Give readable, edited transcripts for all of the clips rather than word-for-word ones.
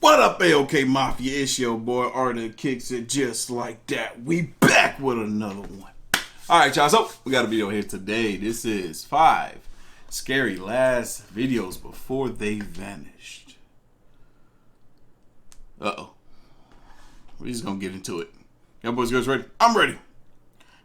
What up, AOK Mafia? It's your boy Artofkickz it just like that. We back with another one. Alright, y'all, so we got a video here today. This is 5 scary last videos before they vanished. Uh-oh. We're just gonna get into it. Y'all boys, girls ready? I'm ready.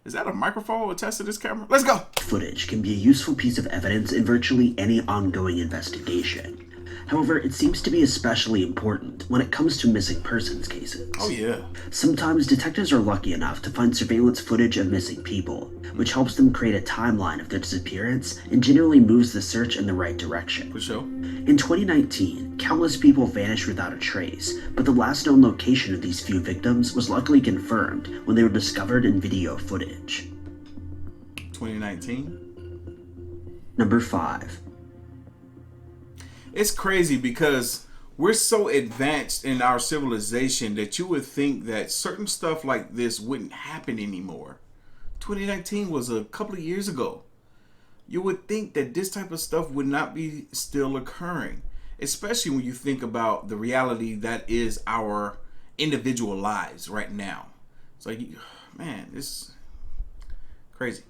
Is that a microphone attached to this camera? Let's go! Footage can be a useful piece of evidence in virtually any ongoing investigation. However, it seems to be especially important when it comes to missing persons cases. Oh yeah. Sometimes detectives are lucky enough to find surveillance footage of missing people, which helps them create a timeline of their disappearance and generally moves the search in the right direction. For sure. In 2019, countless people vanished without a trace, but the last known location of these few victims was luckily confirmed when they were discovered in video footage. 2019? Number 5. It's crazy because we're so advanced in our civilization that you would think that certain stuff like this wouldn't happen anymore. 2019 was a couple of years ago. You would think that this type of stuff would not be still occurring, especially when you think about the reality that is our individual lives right now. It's like, man, it's crazy.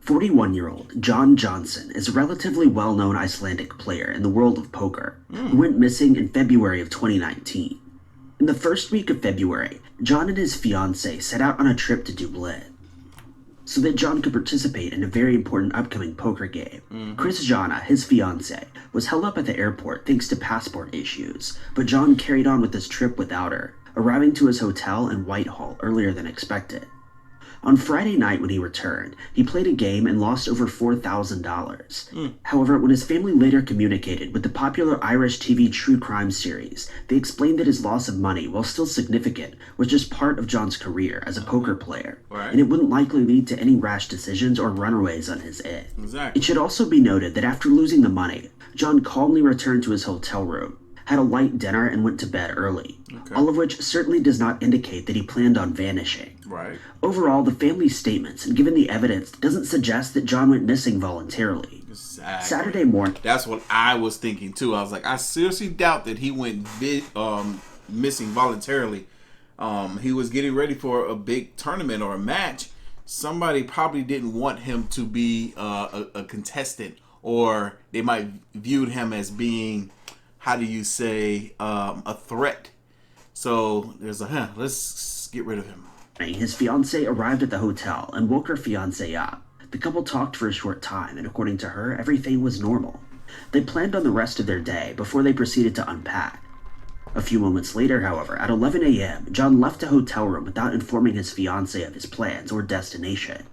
41-year-old John Johnson is a relatively well-known Icelandic player in the world of poker who went missing in February of 2019. In the first week of February, John and his fiancée set out on a trip to Dublin so that John could participate in a very important upcoming poker game. Chris Jana, his fiancée, was held up at the airport thanks to passport issues, but John carried on with his trip without her, arriving to his hotel in Whitehall earlier than expected. On Friday night when he returned, he played a game and lost over $4,000. However, when his family later communicated with the popular Irish TV true crime series, they explained that his loss of money, while still significant, was just part of John's career as a poker player, and it wouldn't likely lead to any rash decisions or runaways on his end. Exactly. It should also be noted that after losing the money, John calmly returned to his hotel room, had a light dinner, and went to bed early, all of which certainly does not indicate that he planned on vanishing. Right. Overall, the family's statements and given the evidence doesn't suggest that John went missing voluntarily. Exactly. Saturday morning. That's what I was thinking too. I was like, I seriously doubt that he went missing voluntarily. He was getting ready for a big tournament or a match. Somebody probably didn't want him to be a contestant, or they might viewed him as being, how do you say, a threat. So there's a, let's get rid of him. His fiancée arrived at the hotel and woke her fiancé up. The couple talked for a short time, and according to her, everything was normal. They planned on the rest of their day before they proceeded to unpack. A few moments later, however, at 11 a.m., John left the hotel room without informing his fiancée of his plans or destination.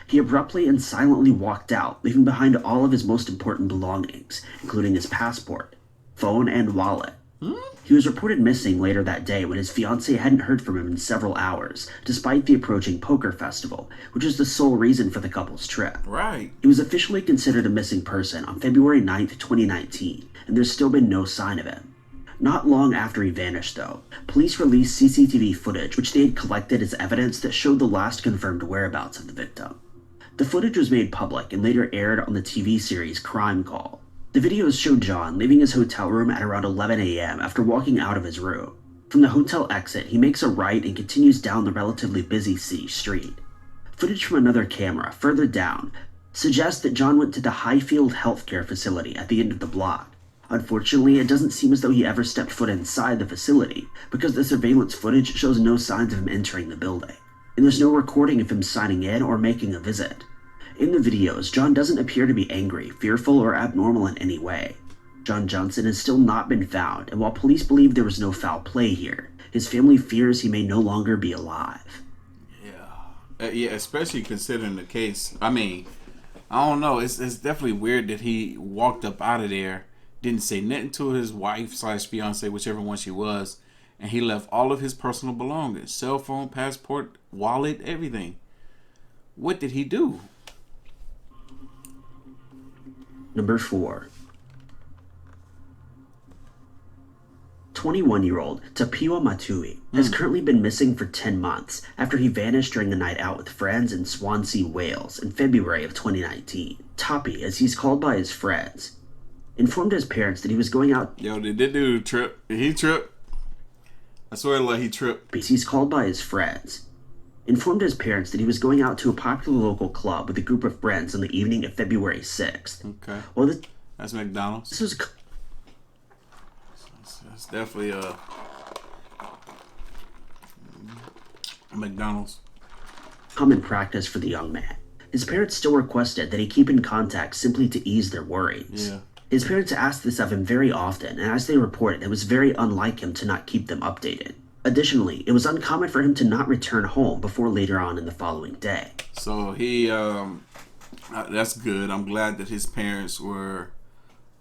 He abruptly and silently walked out, leaving behind all of his most important belongings, including his passport, phone, and wallet. He was reported missing later that day when his fiancée hadn't heard from him in several hours, despite the approaching poker festival, which was the sole reason for the couple's trip. Right. He was officially considered a missing person on February 9th, 2019, and there's still been no sign of him. Not long after he vanished, though, police released CCTV footage which they had collected as evidence that showed the last confirmed whereabouts of the victim. The footage was made public and later aired on the TV series Crime Call. The videos showed John leaving his hotel room at around 11 a.m. after walking out of his room. From the hotel exit, he makes a right and continues down the relatively busy city street. Footage from another camera, further down, suggests that John went to the Highfield healthcare facility at the end of the block. Unfortunately, it doesn't seem as though he ever stepped foot inside the facility, because the surveillance footage shows no signs of him entering the building, and there's no recording of him signing in or making a visit. In the videos, John doesn't appear to be angry, fearful, or abnormal in any way. John Johnson has still not been found, and while police believe there was no foul play here, his family fears he may no longer be alive. Yeah, especially considering the case. I mean, I don't know. It's definitely weird that he walked up out of there, didn't say nothing to his wife / fiancée, whichever one she was, and he left all of his personal belongings, cell phone, passport, wallet, everything. What did he do? Number 4. 21-year-old Tapiwa Matui has currently been missing for 10 months after he vanished during a night out with friends in Swansea, Wales in February of 2019. Tapi, as he's called by his friends, informed his parents that he was going out. Yo, did that dude trip? Did he trip? I swear to God, he tripped. He's called by his friends. Informed his parents that he was going out to a popular local club with a group of friends on the evening of February 6th. Okay. Well, that's McDonald's. This was... It's definitely McDonald's. Common practice for the young man. His parents still requested that he keep in contact simply to ease their worries. Yeah. His parents asked this of him very often, and as they reported, it was very unlike him to not keep them updated. Additionally, it was uncommon for him to not return home before later on in the following day. So he, that's good. I'm glad that his parents were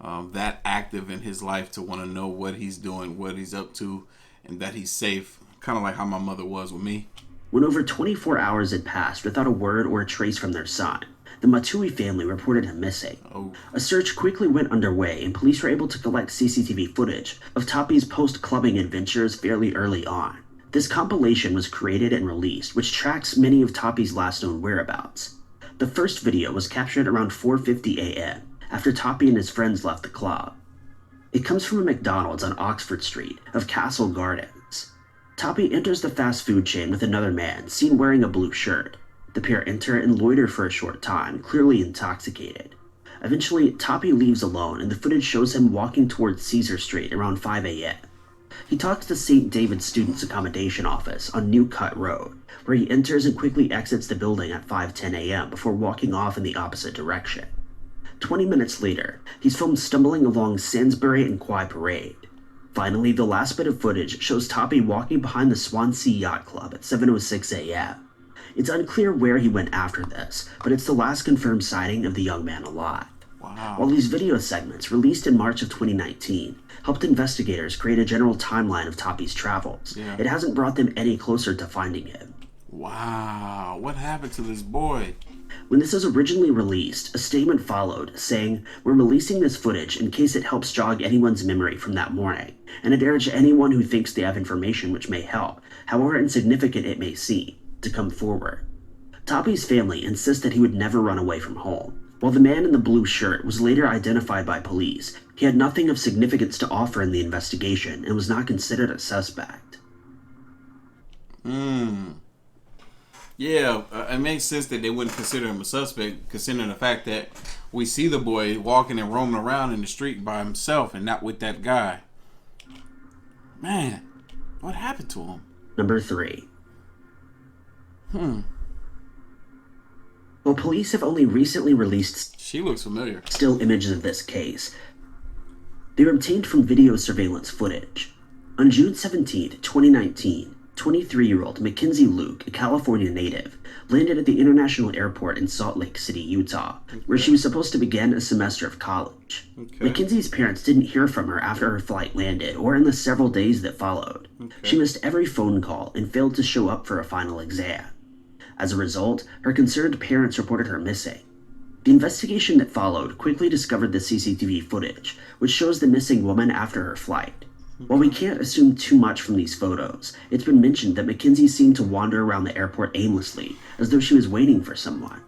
that active in his life to want to know what he's doing, what he's up to, and that he's safe. Kind of like how my mother was with me. When over 24 hours had passed without a word or a trace from their son, the Matui family reported him missing. Oh. A search quickly went underway, and police were able to collect CCTV footage of Toppy's post-clubbing adventures fairly early on. This compilation was created and released, which tracks many of Toppy's last known whereabouts. The first video was captured around 4:50 a.m., after Toppy and his friends left the club. It comes from a McDonald's on Oxford Street of Castle Gardens. Toppy enters the fast food chain with another man, seen wearing a blue shirt. The pair enter and loiter for a short time, clearly intoxicated. Eventually, Toppy leaves alone, and the footage shows him walking towards Caesar Street around 5 a.m. He talks to St. David's Students' Accommodation Office on New Cut Road, where he enters and quickly exits the building at 5:10 a.m. before walking off in the opposite direction. 20 minutes later, he's filmed stumbling along Sainsbury and Quay Parade. Finally, the last bit of footage shows Toppy walking behind the Swansea Yacht Club at 7:06 a.m. It's unclear where he went after this, but it's the last confirmed sighting of the young man alive. Wow. While these video segments, released in March of 2019, helped investigators create a general timeline of Toppy's travels, it hasn't brought them any closer to finding him. Wow. What happened to this boy? When this was originally released, a statement followed saying, "We're releasing this footage in case it helps jog anyone's memory from that morning, and I'd urge anyone who thinks they have information which may help, however insignificant it may seem, to come forward." Toppy's family insists that he would never run away from home. While the man in the blue shirt was later identified by police, he had nothing of significance to offer in the investigation and was not considered a suspect. Yeah, it makes sense that they wouldn't consider him a suspect, considering the fact that we see the boy walking and roaming around in the street by himself and not with that guy. Man, what happened to him? Number 3. While police have only recently released She looks familiar. still images of this case, they were obtained from video surveillance footage. On June 17, 2019, 23-year-old Mackenzie Luke, a California native, landed at the International Airport in Salt Lake City, Utah, where she was supposed to begin a semester of college. Mackenzie's parents didn't hear from her after her flight landed or in the several days that followed. She missed every phone call and failed to show up for a final exam. As a result, her concerned parents reported her missing. The investigation that followed quickly discovered the CCTV footage, which shows the missing woman after her flight. While we can't assume too much from these photos, it's been mentioned that Mackenzie seemed to wander around the airport aimlessly, as though she was waiting for someone.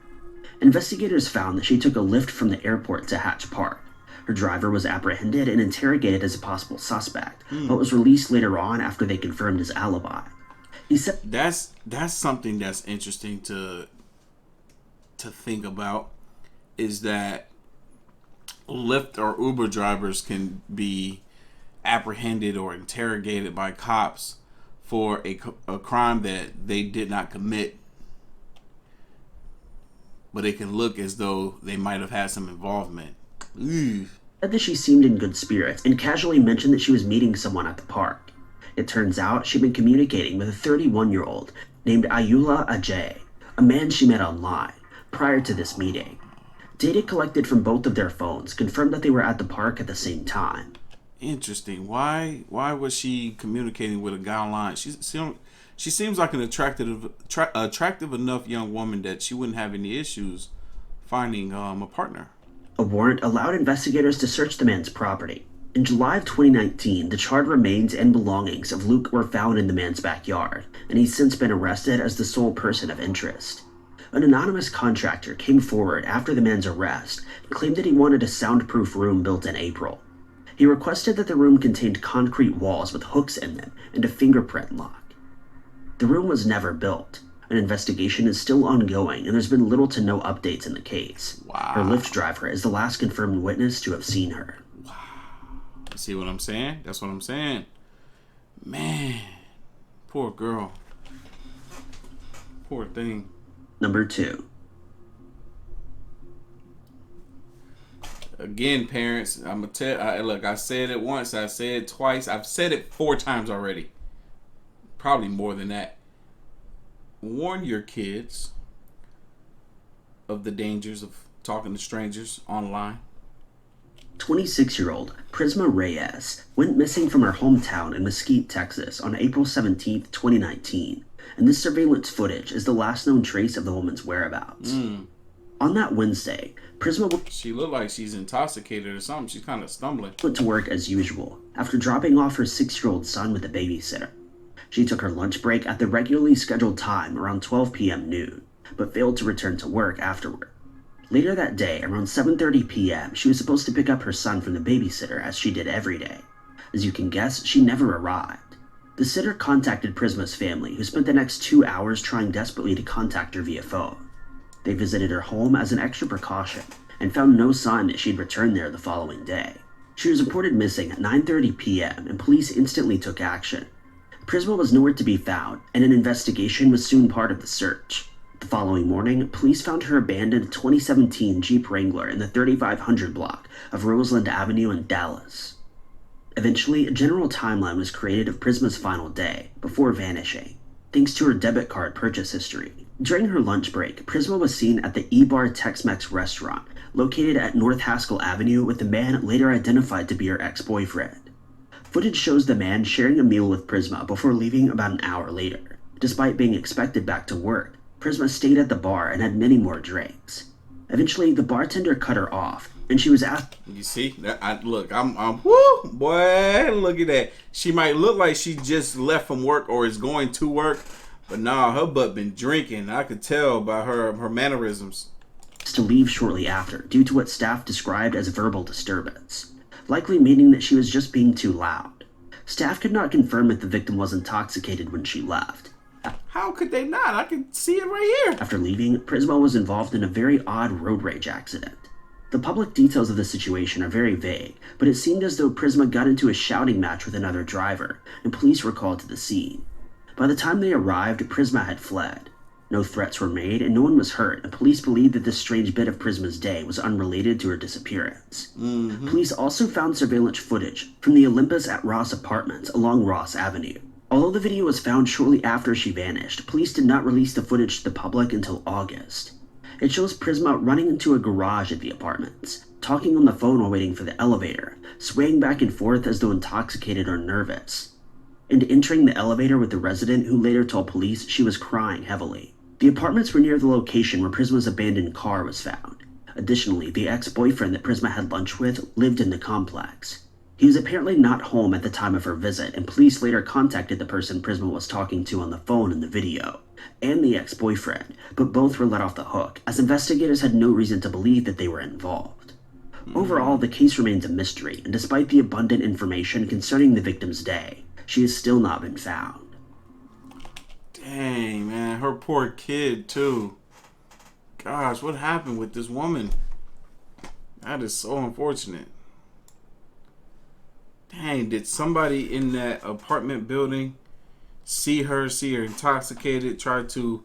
Investigators found that she took a lift from the airport to Hatch Park. Her driver was apprehended and interrogated as a possible suspect, but was released later on after they confirmed his alibi. He said, That's something that's interesting to think about, is that Lyft or Uber drivers can be apprehended or interrogated by cops for a crime that they did not commit, but it can look as though they might have had some involvement. Said that she seemed in good spirits and casually mentioned that she was meeting someone at the park. It turns out she'd been communicating with a 31-year-old named Ayula Ajay, a man she met online, prior to this meeting. Data collected from both of their phones confirmed that they were at the park at the same time. Interesting. Why was she communicating with a guy online? She seems like an attractive enough young woman that she wouldn't have any issues finding a partner. A warrant allowed investigators to search the man's property. In July of 2019, the charred remains and belongings of Luke were found in the man's backyard, and he's since been arrested as the sole person of interest. An anonymous contractor came forward after the man's arrest and claimed that he wanted a soundproof room built in April. He requested that the room contained concrete walls with hooks in them and a fingerprint lock. The room was never built. An investigation is still ongoing, and there's been little to no updates in the case. Wow. Her Lyft driver is the last confirmed witness to have seen her. Wow. You see what I'm saying? That's what I'm saying. Man, poor girl. Poor thing. Number 2. Again, parents, I'm gonna tell. Look, I said it once. I said it twice. I've said it 4 times already. Probably more than that. Warn your kids of the dangers of talking to strangers online. 26-year-old Prisma Reyes went missing from her hometown in Mesquite, Texas on April 17, 2019, and this surveillance footage is the last known trace of the woman's whereabouts. On that Wednesday, Prisma She looked like she's intoxicated or something. She's kind of stumbling. went to work as usual after dropping off her 6-year-old son with a babysitter. She took her lunch break at the regularly scheduled time around 12 p.m. noon, but failed to return to work afterward. Later that day, around 7:30 p.m., she was supposed to pick up her son from the babysitter as she did every day. As you can guess, she never arrived. The sitter contacted Prisma's family, who spent the next 2 hours trying desperately to contact her via phone. They visited her home as an extra precaution and found no sign that she'd returned there the following day. She was reported missing at 9:30 p.m., and police instantly took action. Prisma was nowhere to be found, and an investigation was soon part of the search. The following morning, police found her abandoned 2017 Jeep Wrangler in the 3500 block of Roseland Avenue in Dallas. Eventually, a general timeline was created of Prisma's final day, before vanishing, thanks to her debit card purchase history. During her lunch break, Prisma was seen at the E-Bar Tex-Mex restaurant, located at North Haskell Avenue, with a man later identified to be her ex-boyfriend. Footage shows the man sharing a meal with Prisma before leaving about an hour later. Despite being expected back to work, Prisma stayed at the bar and had many more drinks. Eventually, the bartender cut her off, and she was asked... You see? Woo, boy, look at that. She might look like she just left from work or is going to work, but nah, her butt been drinking. I could tell by her mannerisms. ...to leave shortly after, due to what staff described as verbal disturbance, likely meaning that she was just being too loud. Staff could not confirm if the victim was intoxicated when she left. How could they not? I can see it right here. After leaving, Prisma was involved in a very odd road rage accident. The public details of the situation are very vague, but it seemed as though Prisma got into a shouting match with another driver, and police were called to the scene. By the time they arrived, Prisma had fled. No threats were made, and no one was hurt, and police believed that this strange bit of Prisma's day was unrelated to her disappearance. Police also found surveillance footage from the Olympus at Ross apartments along Ross Avenue. Although the video was found shortly after she vanished, police did not release the footage to the public until August. It shows Prisma running into a garage at the apartments, talking on the phone while waiting for the elevator, swaying back and forth as though intoxicated or nervous, and entering the elevator with the resident who later told police she was crying heavily. The apartments were near the location where Prisma's abandoned car was found. Additionally, the ex-boyfriend that Prisma had lunch with lived in the complex. He was apparently not home at the time of her visit, and police later contacted the person Prisma was talking to on the phone in the video, and the ex-boyfriend, but both were let off the hook, as investigators had no reason to believe that they were involved. Overall, the case remains a mystery, and despite the abundant information concerning the victim's day, she has still not been found. Dang, man, her poor kid, too. Gosh, what happened with this woman? That is so unfortunate. Dang, did somebody in that apartment building see her intoxicated, try to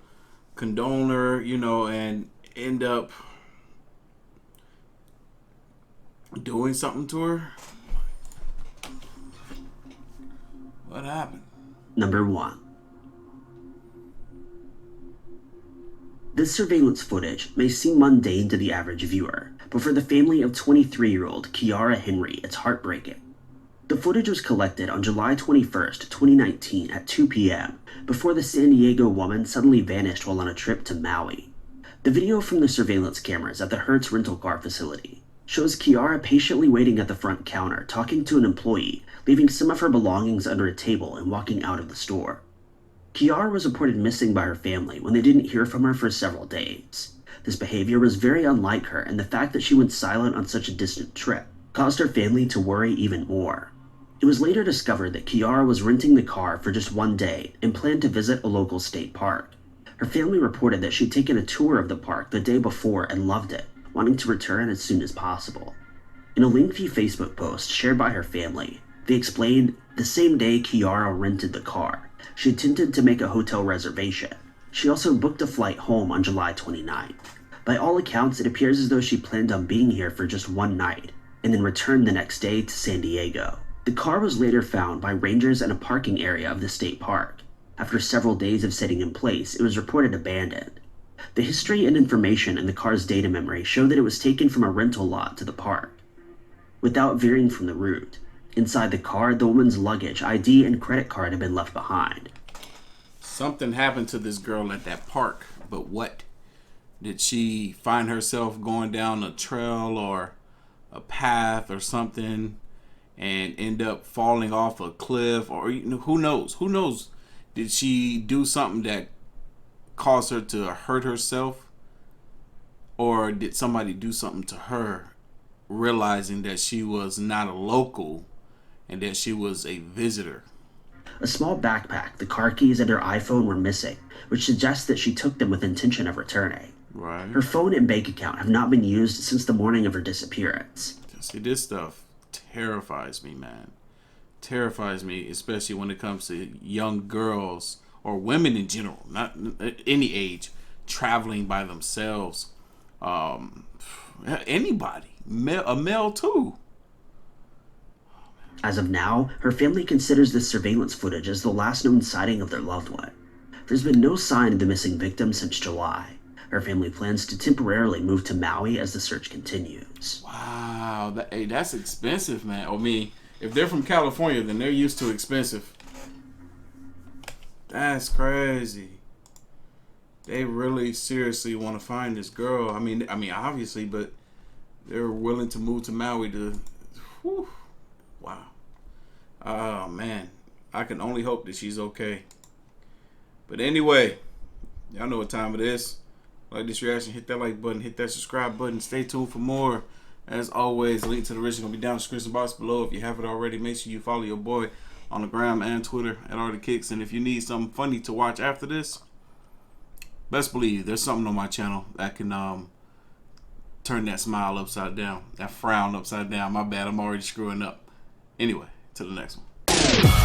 condone her, and end up doing something to her? What happened? Number 1. This surveillance footage may seem mundane to the average viewer, but for the family of 23-year-old Kiara Henry, it's heartbreaking. The footage was collected on July 21st, 2019 at 2 p.m. before the San Diego woman suddenly vanished while on a trip to Maui. The video from the surveillance cameras at the Hertz rental car facility shows Kiara patiently waiting at the front counter talking to an employee, leaving some of her belongings under a table and walking out of the store. Kiara was reported missing by her family when they didn't hear from her for several days. This behavior was very unlike her, and the fact that she went silent on such a distant trip caused her family to worry even more. It was later discovered that Kiara was renting the car for just one day and planned to visit a local state park. Her family reported that she'd taken a tour of the park the day before and loved it, wanting to return as soon as possible. In a lengthy Facebook post shared by her family, they explained the same day Kiara rented the car, she attempted to make a hotel reservation. She also booked a flight home on July 29th. By all accounts, it appears as though she planned on being here for just one night, and then returned the next day to San Diego. The car was later found by rangers in a parking area of the state park. After several days of sitting in place, it was reported abandoned. The history and information in the car's data memory show that it was taken from a rental lot to the park, without veering from the route. Inside the car, the woman's luggage, ID, and credit card had been left behind. Something happened to this girl at that park, but what? Did she find herself going down a trail or a path or something and end up falling off a cliff? Or who knows? Who knows? Did she do something that caused her to hurt herself? Or did somebody do something to her, realizing that she was not a local and that she was a visitor? A small backpack, the car keys, and her iPhone were missing, which suggests that she took them with intention of returning. Right. Her phone and bank account have not been used since the morning of her disappearance. See, this stuff terrifies me, man. Terrifies me, especially when it comes to young girls or women in general, not any age, traveling by themselves. Anybody, a male too. As of now, her family considers this surveillance footage as the last known sighting of their loved one. There's been no sign of the missing victim since July. Her family plans to temporarily move to Maui as the search continues. Wow, that's expensive, man. I mean, if they're from California, then they're used to expensive. That's crazy. They really seriously want to find this girl. I mean, obviously, but they're willing to move to Maui to. Whew, wow. Oh man, I can only hope that she's okay. But anyway, y'all know what time it is. Like this reaction, hit that like button, hit that subscribe button. Stay tuned for more. As always, link to the original will be down in the description box below. If you haven't already, make sure you follow your boy on the gram and Twitter at Artofkickz. And if you need something funny to watch after this, best believe there's something on my channel that can turn that smile upside down, that frown upside down. My bad, I'm already screwing up. Anyway, to the next one.